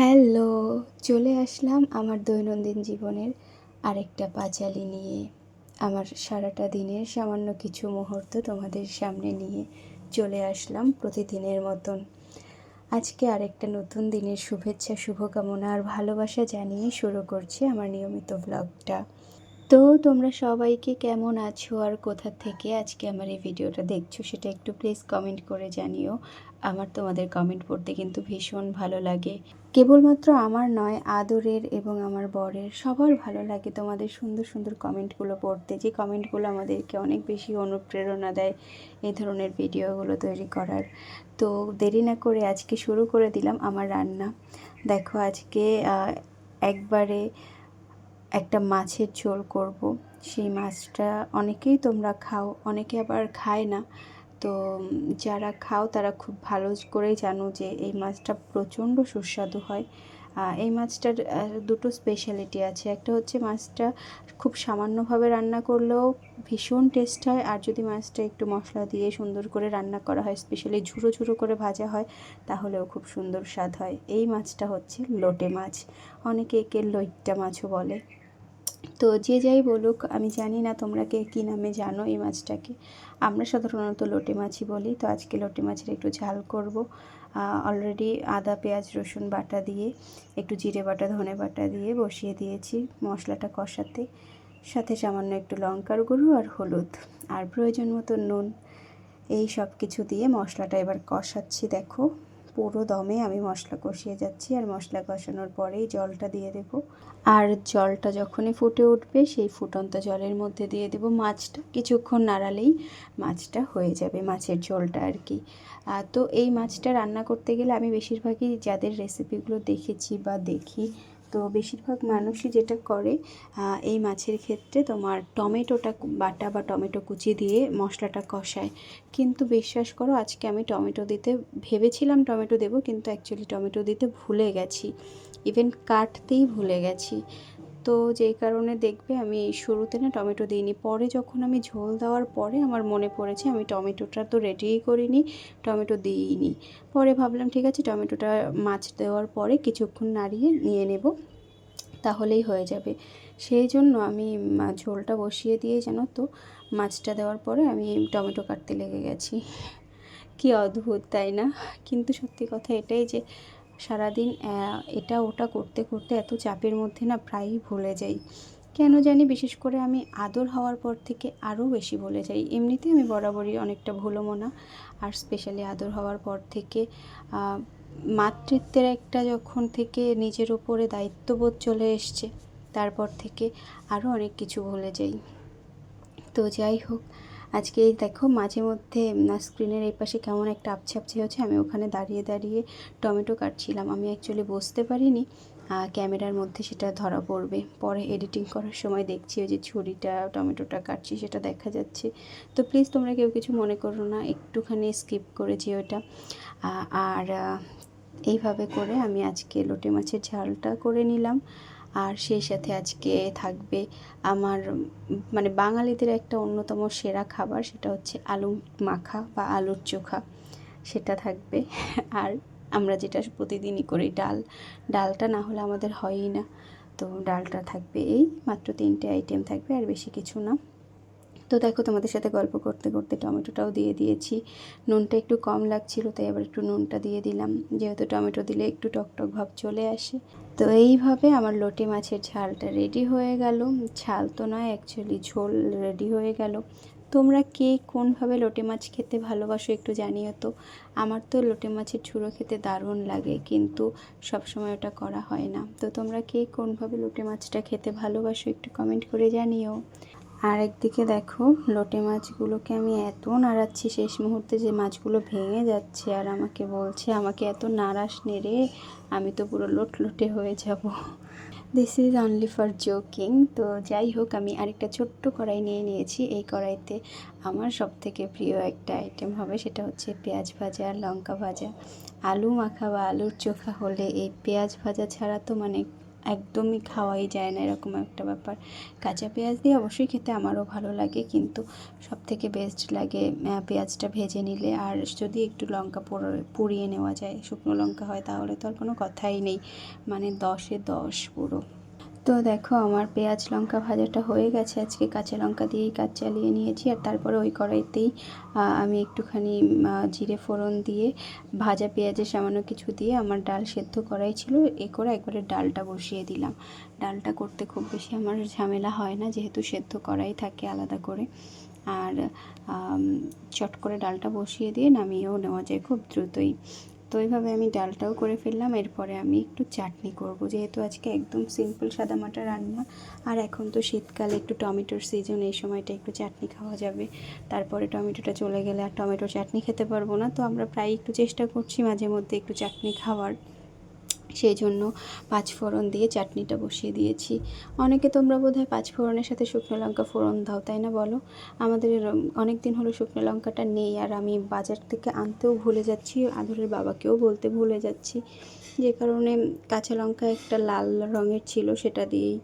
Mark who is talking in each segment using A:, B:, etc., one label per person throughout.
A: Hello, চলে আসলাম আমার দৈনন্দিন জীবনের আরেকটা পাঁচালী নিয়ে। আমার সারাটা দিনের সামান্য কিছু মুহূর্ত তোমাদের সামনে নিয়ে চলে আসলাম প্রতিদিনের মতন। আজকে আরেকটা নতুন দিনের শুভেচ্ছা, শুভকামনা আর ভালোবাসা জানিয়ে শুরু করছি আমার নিয়মিত ব্লগটা। তো তোমরা সবাইকে কেমন আছো আর কোথা থেকে আজকে আমার এই ভিডিওটা দেখছো সেটা একটু প্লিজ কমেন্ট করে জানিও। আমার তোমাদের কমেন্ট পড়তে কিন্তু ভীষণ ভালো লাগে। কেবলমাত্র আমার নয়, আদরের এবং আমার বরের সবার ভালো লাগে তোমাদের সুন্দর সুন্দর কমেন্টগুলো পড়তে, যে কমেন্টগুলো আমাদেরকে অনেক বেশি অনুপ্রেরণা দেয় এই ধরনের ভিডিওগুলো তৈরি করার। তো দেরি না করে আজকে শুরু করে দিলাম আমার রান্না। দেখো আজকে একবারে একটা মাছের ঝোল করব। সেই মাছটা অনেকেই তোমরা খাও, অনেকে আবার খায় না। তো যারা খাও তারা খুব ভালো করেই জানো যে এই মাছটা প্রচণ্ড সুস্বাদু হয়। এই মাছটার দুটো স্পেশালিটি আছে। একটা হচ্ছে মাছটা খুব সামান্যভাবে রান্না করলেও ভীষণ টেস্ট হয়, আর যদি মাছটা একটু মশলা দিয়ে সুন্দর করে রান্না করা হয়, স্পেশালি ঝুরো ঝুরো করে ভাজা হয়, তাহলেও খুব সুন্দর স্বাদ হয়। এই মাছটা হচ্ছে লোটে মাছ, অনেকে একে লইট্টা মাছও বলে। তো যে যাই বলুক, আমি জানি না তোমরা কে কী নামে জানো এই মাছটাকে। আমরা সাধারণত লোটে মাছই বলি। তো আজকে লোটে মাছের একটু ঝাল করব। অলরেডি আদা পেঁয়াজ রসুন বাটা দিয়ে, একটু জিরে বাটা ধনে বাটা দিয়ে বসিয়ে দিয়েছি মশলাটা কষাতে। সাথে সামান্য একটু লঙ্কার গুঁড়ো আর হলুদ আর প্রয়োজন মতো নুন, এই সব কিছু দিয়ে মশলাটা এবার কষাচ্ছি। দেখো পুরো দমে আমি মশলা কষিয়ে যাচ্ছি, আর মশলা কষানোর পরেই জলটা দিয়ে দেব। আর জলটা যখনই ফুটে উঠবে সেই ফুটন্ত জলের মধ্যে দিয়ে দেব মাছটা। কিছুক্ষণ নাড়ালেই মাছটা হয়ে যাবে, মাছের ঝোলটা আর কি। তো এই মাছটা রান্না করতে গেলে আমি বেশিরভাগই যাদের রেসিপিগুলো দেখেছি বা দেখি, তো বেশিরভাগ মানুষই যেটা করে এই মাছের ক্ষেত্রে তোমার টমেটোটা বাটা বা টমেটো কুচি দিয়ে মশলাটা কষায়। কিন্তু বিশ্বাস করো আজকে আমি টমেটো দিতে ভেবেছিলাম, টমেটো দেবো, কিন্তু অ্যাকচুয়ালি টমেটো দিতে ভুলে গেছি, ইভেন কাটতেই ভুলে গেছি। তো যেই কারণে দেখবে আমি শুরুতে না টমেটো দিইনি। পরে যখন আমি ঝোল দেওয়ার পরে আমার মনে পড়েছে আমি টমেটোটা তো রেডিই করিনি, টমেটো দিইনি। পরে ভাবলাম ঠিক আছে, টমেটোটা মাছ দেওয়ার পরে কিছুক্ষণ নাড়িয়ে নিয়ে নেব, তাহলেই হয়ে যাবে। সেই জন্য আমি ঝোলটা বসিয়ে দিয়ে জানো তো মাছটা দেওয়ার পরে আমি টমেটো কাটতে লেগে গেছি। কি অদ্ভুত তাই না? কিন্তু সত্যি কথা এটাই যে সারাদিন এটা ওটা করতে করতে এত চাপের মধ্যে না প্রায়ই ভুলে যাই। কেন জানি, বিশেষ করে আমি আদর হওয়ার পর থেকে আরও বেশি ভুলে যাই। এমনিতেই আমি বরাবরই অনেকটা ভুলোমনা, আর স্পেশালি আদর হওয়ার পর থেকে মাতৃত্বের একটা যখন থেকে নিজের ওপরে দায়িত্ববোধ চলে এসছে, তারপর থেকে আরও অনেক কিছু ভুলে যাই। তো যাই হোক, আজকে এই দেখো মাঝে মধ্যে স্ক্রিনের এই পাশে কেমন একটা আপছে আপছে হচ্ছে। আমি ওখানে দাঁড়িয়ে দাঁড়িয়ে টমেটো কাটছিলাম। আমি অ্যাকচুয়ালি বুঝতে পারিনি ক্যামেরার মধ্যে সেটা ধরা পড়বে। পরে এডিটিং করার সময় দেখছি ওই যে ছুরিটা টমেটোটা কাটছি সেটা দেখা যাচ্ছে। তো প্লিজ তোমরা কেউ কিছু মনে করো না, একটুখানি স্কিপ করেছি ওটা। আর এইভাবে করে আমি আজকে লোটে মাছের ঝালটা করে নিলাম। আর সেই সাথে আজকে থাকবে আমার মানে বাঙালিদের একটা অন্যতম সেরা খাবার, সেটা হচ্ছে আলু মাখা বা আলুর চোখা, সেটা থাকবে। আর আমরা যেটা প্রতিদিনই করি ডালটা না হলে আমাদের হয়ই না। তো ডালটা থাকবে, এই মাত্র 3টে আইটেম থাকবে, আর বেশি কিছু না। তো দেখো তোমাদের সাথে গল্প করতে করতে টমেটোটাও দিয়ে দিয়েছি। নুনটা একটু কম লাগছিলো, তাই আবার একটু নুনটা দিয়ে দিলাম, যেহেতু টমেটো দিলে একটু টকটক ভাব চলে আসে। তো এইভাবে আমার লোটে মাছের ঝালটা রেডি হয়ে গেল। ঝাল তো নয়, অ্যাকচুয়ালি ঝোল রেডি হয়ে গেল। তোমরা কে কোনভাবে লোটে মাছ খেতে ভালোবাসো একটু জানিও তো। আমার তো লোটে মাছের ঝুড়ো খেতে দারুণ লাগে, কিন্তু সবসময় ওটা করা হয় না। তো তোমরা কে কোনভাবে লোটে মাছটা খেতে ভালোবাসো একটু কমেন্ট করে জানিও। আর একদিকে দেখো লোটে মাছগুলোকে আমি এত নাড়াচ্ছি শেষ মুহূর্তে যে মাছগুলো ভেঙে যাচ্ছে, আর আমাকে বলছে আমাকে এত নাড়াস নে রে, আমি তো পুরো লোটলোটে হয়ে যাব। This is only for joking. তো যাই হোক, আমি আরেকটা ছোট্ট কড়াই নিয়ে নিয়েছি। এই কড়াইতে আমার সবথেকে প্রিয় একটা আইটেম হবে, সেটা হচ্ছে পেঁয়াজ ভাজা আর লঙ্কা ভাজা। আলু মাখা বা আলুর চোখা হলে এই পেঁয়াজ ভাজা ছাড়া তো মানে একদমই খাওয়াই যায় না, এরকম একটা ব্যাপার। কাঁচা পেঁয়াজ দিয়ে অবশ্যই খেতে আমারও ভালো লাগে, কিন্তু সবথেকে বেস্ট লাগে পেঁয়াজটা ভেজে নিলে, আর যদি একটু লঙ্কা পুড়িয়ে নেওয়া যায়, শুকনো লঙ্কা হয়, তাহলে তো আর কোনো কথাই নেই, মানে 10-এ 10 পুরো। তো দেখো আমার পেঁয়াজ লঙ্কা ভাজাটা হয়ে গেছে, আজকে কাঁচা লঙ্কা দিয়েই কাজ চালিয়ে নিয়েছি। আর তারপরে ওই কড়াইতেই আমি একটুখানি জিরে ফোড়ন দিয়ে ভাজা পেঁয়াজের সামান্য কিছু দিয়ে আমার ডাল সেদ্ধ করাই ছিল, এ করে একবারে ডালটা বসিয়ে দিলাম। ডালটা করতে খুব বেশি আমার ঝামেলা হয় না, যেহেতু সেদ্ধ করাই থাকে আলাদা করে। আর চট করে ডালটা বসিয়ে দিয়ে নামিয়েও নেওয়া যায় খুব দ্রুতই। তো এইভাবে আমি ডালটাও করে ফেললাম। এরপরে আমি একটু চাটনি করব, যেহেতু আজকে একদম সিম্পল সাদামাটা রান্না। আর এখন তো শীতকালে একটু টমেটোর সিজন, এই সময়টা একটু চাটনি খাওয়া যাবে। তারপরে টমেটোটা চলে গেলে আর টমেটো চাটনি খেতে পারবো না, তো আমরা প্রায় একটু চেষ্টা করছি মাঝে মধ্যে একটু চাটনি খাওয়ার। সেই জন্য পাঁচফোড়ন দিয়ে চাটনিটা বসিয়ে দিয়েছি। অনেকে তোমরা বোধহয় পাঁচফোড়নের সাথে শুকনো লঙ্কা ফোড়ন দাও, তাই না বলো? আমাদের অনেক দিন হলো শুকনো লঙ্কাটা নেই, আর আমি বাজার থেকে আনতেও ভুলে যাচ্ছি, আদরের বাবাকেও বলতে ভুলে যাচ্ছি, যে কারণে কাঁচা লঙ্কা একটা লাল রঙের ছিল, সেটা দিয়েই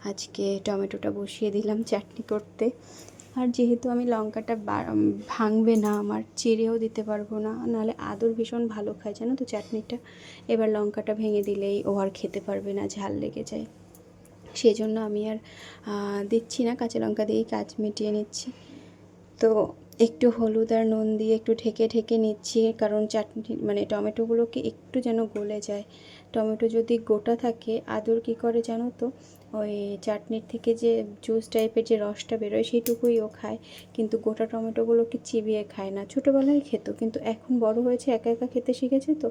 A: আজকে টমেটোটা বসিয়ে দিলাম চাটনি করতে। আর যেহেতু আমি লঙ্কাটা ভাঙবে না, আমার চিড়েও দিতে পারবো না, নাহলে আদর ভীষণ ভালো খায় জানো তো চাটনিটা। এবার লঙ্কাটা ভেঙে দিলেই ও আর খেতে পারবে না, ঝাল লেগে যায়। সেই জন্য আমি আর দিচ্ছি না, কাঁচা লঙ্কা দিয়েই কাজ মিটিয়ে নিচ্ছি। তো একটু হলুদ আর নুন দিয়ে একটু ঢেকে ঢেকে নিচ্ছি, কারণ চাটনি মানে টমেটোগুলোকে একটু যেন গলে যায়। টমেটো যদি গোটা থাকে আদর কী করে জানো তো, ওই চাটনির থেকে যে জুস টাইপের যে রসটা বেরোয় সেইটুকুই ও খায়, কিন্তু গোটা টমেটোগুলোকে চিবিয়ে খায় না। ছোটোবেলায় খেত, কিন্তু এখন বড় হয়েছে, একা একা খেতে শিখেছে, তো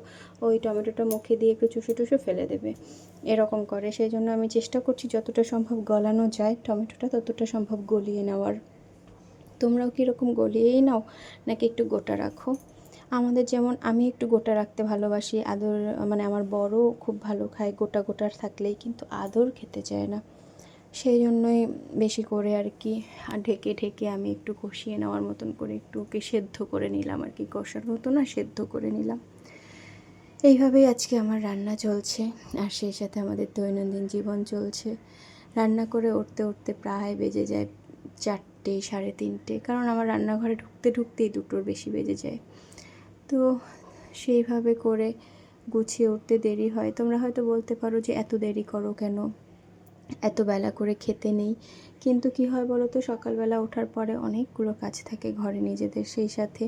A: ওই টমেটোটা মুখে দিয়ে একটু চুষে টুষে ফেলে দেবে, এরকম করে। সেই জন্য আমি চেষ্টা করছি যতটা সম্ভব গলানো যায় টমেটোটা, ততটা সম্ভব গলিয়ে নেওয়ার। তোমরাও কীরকম গলিয়েই নাও নাকি একটু গোটা রাখো? আমাদের যেমন আমি একটু গোটা রাখতে ভালোবাসি, আদর মানে আমার বড় খুব ভালো খায় গোটা গোটার থাকলেই, কিন্তু আদর খেতে চায় না। সেই জন্যই বেশি করে আর কি ঢেকে ঢেকে আমি একটু কষিয়ে নেওয়ার মতন করে একটু ওকে সেদ্ধ করে নিলাম আর কি, কষার মতো না, সেদ্ধ করে নিলাম। এইভাবেই আজকে আমার রান্না চলছে, আর সেই সাথে আমাদের দৈনন্দিন জীবন চলছে। রান্না করে উঠতে উঠতে প্রায় বেজে যায় 4টে 3:30, কারণ আমার রান্নাঘরে ঢুকতে ঢুকতেই 2টোর বেশি বেজে যায়। তো সেইভাবে করে গুছিয়ে উঠতে দেরি হয়। তোমরা হয়তো বলতে পারো যে এত দেরি করো কেন, এত বেলা করে খেতে নেই, কিন্তু কি হয় বলো তো, সকালবেলা ওঠার পরে অনেকগুলো কাজ থাকে ঘরে নিজেদের, সেই সাথে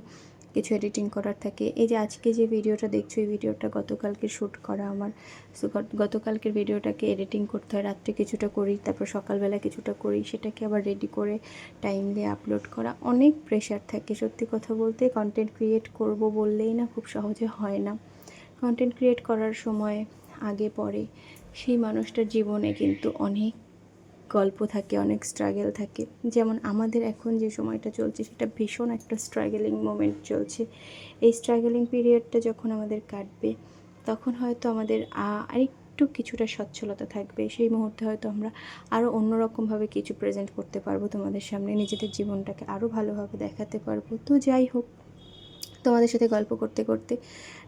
A: কিছু এডিটিং করার থাকে। এই যে আজকে যে ভিডিওটা দেখছো, এই ভিডিওটা গতকালকে শ্যুট করা আমার। সো গতকালকের ভিডিওটাকে এডিটিং করতে হয়, রাত্রে কিছুটা করি, তারপর সকালবেলা কিছুটা করি, সেটাকে আবার রেডি করে টাইম দিয়ে আপলোড করা, অনেক প্রেশার থাকে। সত্যি কথা বলতে কন্টেন্ট ক্রিয়েট করব বললেই না খুব সহজে হয় না। কন্টেন্ট ক্রিয়েট করার সময় আগে পরে সেই মানুষটার জীবনে কিন্তু অনেক গল্প থাকে, অনেক স্ট্রাগল থাকে। যেমন আমাদের এখন যে সময়টা চলছে সেটা ভীষণ একটা স্ট্রাগলিং মোমেন্ট চলছে। এই স্ট্রাগলিং পিরিয়ডটা যখন আমাদের কাটবে, তখন হয়তো আমাদের আরেকটু কিছুটা সচ্ছলতা থাকবে। সেই মুহূর্তে হয়তো আমরা আরও অন্যরকমভাবে কিছু প্রেজেন্ট করতে পারবো তোমাদের সামনে, নিজেদের জীবনটাকে আরও ভালোভাবে দেখাতে পারবো। তো যাই হোক, তোমাদের সাথে গল্প করতে করতে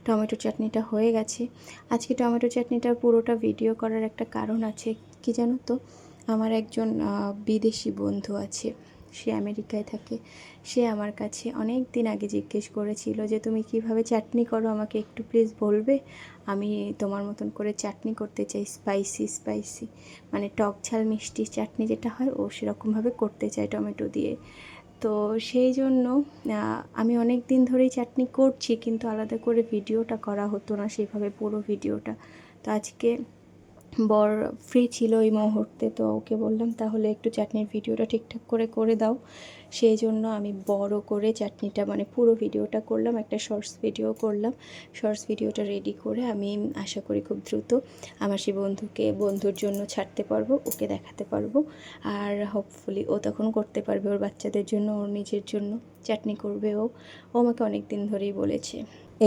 A: টমেটো চাটনিটা হয়ে গেছে। আজকে টমেটো চাটনিটার পুরোটা ভিডিও করার একটা কারণ আছে, কি জানো তো, আমার একজন বিদেশি বন্ধু আছে, সে আমেরিকায় থাকে। সে আমার কাছে অনেক দিন আগে জিজ্ঞেস করেছিল যে তুমি কিভাবে চাটনি করো, আমাকে একটু প্লিজ বলবে, আমি তোমার মতন করে চাটনি করতে চাই, স্পাইসি স্পাইসি, মানে টক ঝাল মিষ্টি চাটনি যেটা হয় ও সেরকমভাবে করতে চাই টমেটো দিয়ে। তো সেই জন্য আমি অনেক দিন ধরেই চাটনি করছি, কিন্তু আলাদা করে ভিডিওটা করা হতো না সেইভাবে, পুরো ভিডিওটা। তো আজকে বর ফ্রি ছিল এই মুহূর্তে, তো ওকে বললাম তাহলে একটু চাটনির ভিডিওটা ঠিকঠাক করে করে দাও। সেই জন্য আমি বড় করে চাটনিটা মানে পুরো ভিডিওটা করলাম, একটা শর্টস ভিডিও করলাম। শর্টস ভিডিওটা রেডি করে আমি আশা করি খুব দ্রুত আমার সেই বন্ধুর জন্য ছাড়তে পারবো, ওকে দেখাতে পারবো। আর হোপফুলি ও তখন করতে পারবে ওর বাচ্চাদের জন্য, ওর নিজের জন্য চাটনি করবে। ও আমাকে অনেক দিন ধরেই বলেছে।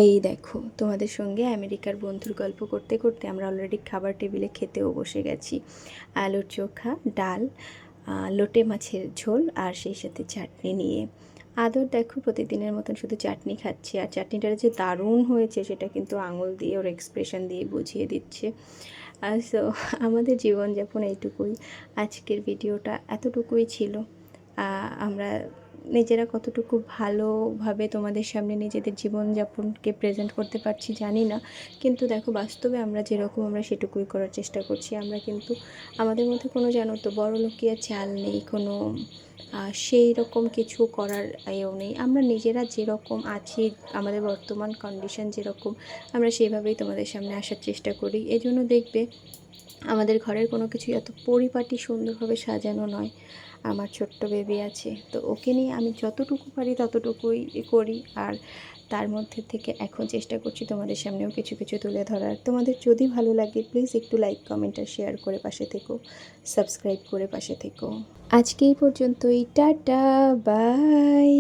A: এই দেখো, তোমাদের সঙ্গে আমেরিকার বন্ধুর গল্প করতে করতে আমরা অলরেডি খাবার টেবিলে খেতেও বসে গেছি। আলুর চোখা, ডাল, লোটে মাছের ঝোল আর সেই সাথে চাটনি নিয়ে। আদর দেখো প্রতিদিনের মতন শুধু চাটনি খাচ্ছে, আর চাটনিটা যে দারুণ হয়েছে সেটা কিন্তু আঙুল দিয়ে ওর এক্সপ্রেশন দিয়ে বুঝিয়ে দিচ্ছে। সো আমাদের জীবনযাপন এইটুকুই। আজকের ভিডিওটা এতটুকুই ছিল। আমরা নিজেরা কতটুকু ভালোভাবে তোমাদের সামনে নিজেদের জীবনযাপনকে প্রেজেন্ট করতে পারছি জানি না, কিন্তু দেখো বাস্তবে আমরা যেরকম আমরা সেটুকুই করার চেষ্টা করছি। আমরা কিন্তু আমাদের মধ্যে কোনো জানো তো বড়লোকিয়া চাল নেই, কোনো সেই রকম কিছু করার এও নেই। আমরা নিজেরা যেরকম আছি, আমাদের বর্তমান কন্ডিশন যেরকম, আমরা সেইভাবেই তোমাদের সামনে আসার চেষ্টা করি। এজন্য দেখবে আমাদের ঘরের কোনো কিছুই এত পরিপাটি সুন্দরভাবে সাজানো নয়। আমার ছোট্ট বেবি আছে, তো ওকে নিয়ে আমি যতটুকু পারি ততটুকুই করি, আর তার মধ্যে থেকে এখন চেষ্টা করছি তোমাদের সামনেও কিছু কিছু তুলে ধরার। তোমাদের যদি ভালো লাগে প্লিজ একটু লাইক কমেন্ট আর শেয়ার করে পাশে থেকো, সাবস্ক্রাইব করে পাশে থেকো। আজকে এই পর্যন্তই, টাটা, বাই।